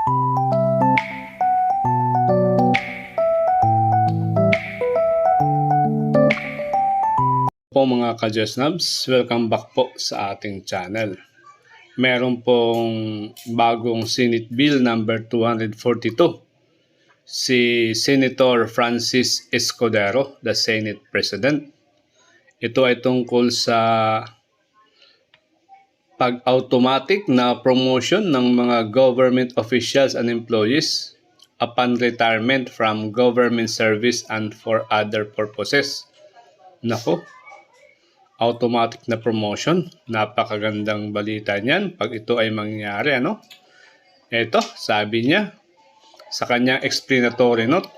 Po mga ka-Jesnabs, welcome back po sa ating channel. Meron pong bagong Senate Bill number 242. Si Senator Francis Escudero, the Senate President. Ito ay tungkol sa pag-automatic na promotion ng mga government officials and employees upon retirement from government service and for other purposes. Nako, automatic na promotion. Napakagandang balita niyan pag ito ay mangyari, ano? Ito, sabi niya sa kanyang explanatory note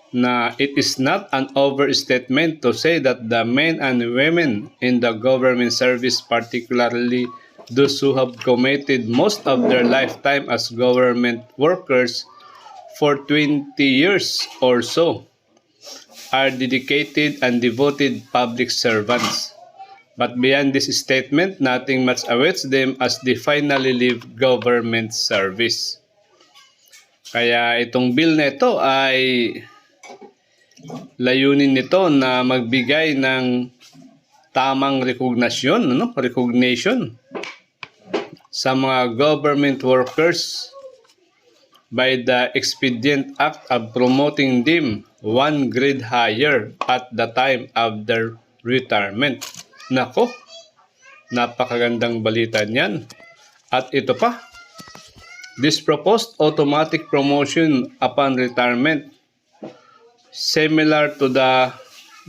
na it is not an overstatement to say that the men and women in the government service, particularly those who have committed most of their lifetime as government workers for 20 years or so, are dedicated and devoted public servants. But beyond this statement, nothing much awaits them as they finally leave government service. Kaya itong bill na ito ay layunin nito na magbigay ng tamang recognition sa mga government workers by the Expedient Act of promoting them one grade higher at the time of their retirement. Nako, napakagandang balita niyan. At ito pa, this proposed automatic promotion upon retirement, similar to the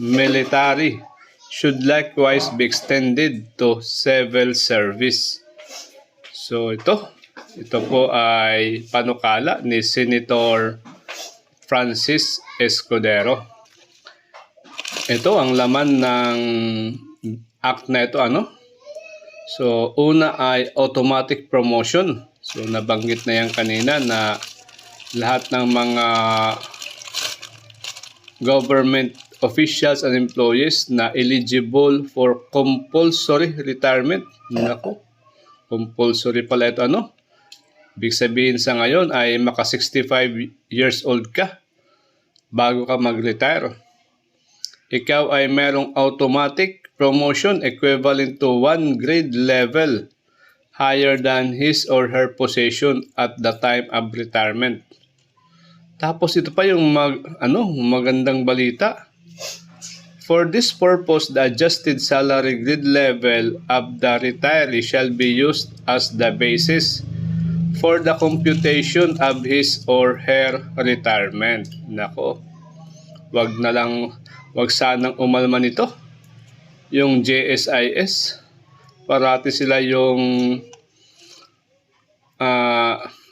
military, should likewise be extended to civil service. So ito po ay panukala ni Senator Francis Escudero. Ito ang laman ng act na ito, ano? So una ay automatic promotion. So nabanggit na yan kanina na lahat ng mga government officials and employees na eligible for compulsory retirement. Nako, compulsory pala ito, ano? Ibig sabihin sa ngayon ay maka 65 years old ka bago ka mag-retire. Ikaw ay merong automatic promotion equivalent to 1 grade level higher than his or her position at the time of retirement. Tapos ito pa yung magandang balita. For this purpose, the adjusted salary grade level of the retiree shall be used as the basis for the computation of his or her retirement. Nako, wag sanang umalma nito yung JSIS. Parati sila yung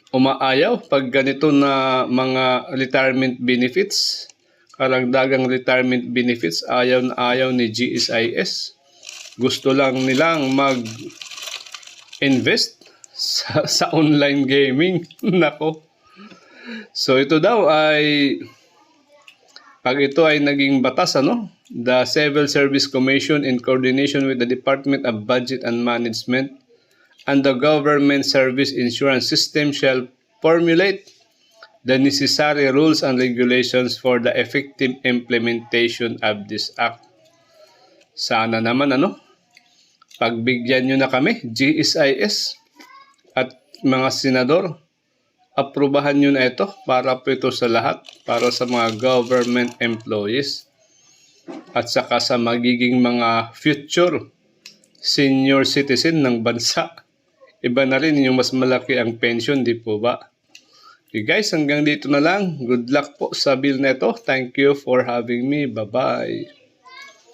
umaayaw pag ganito na mga retirement benefits, karagdagang retirement benefits. Ayaw na ayaw ni GSIS. Gusto lang nilang mag-invest sa online gaming. Nako. So ito daw ay pag ito ay naging batas, ano? The Civil Service Commission in coordination with the Department of Budget and Management and the Government Service Insurance System shall formulate the necessary rules and regulations for the effective implementation of this act. Sana naman, pagbigyan nyo na kami, GSIS at mga senador, aprubahan nyo na ito para po ito sa lahat, para sa mga government employees at saka sa magiging mga future senior citizen ng bansa. Iba na rin yung mas malaki ang pension, di po ba? Okay guys, hanggang dito na lang. Good luck po sa bill na ito. Thank you for having me. Bye-bye.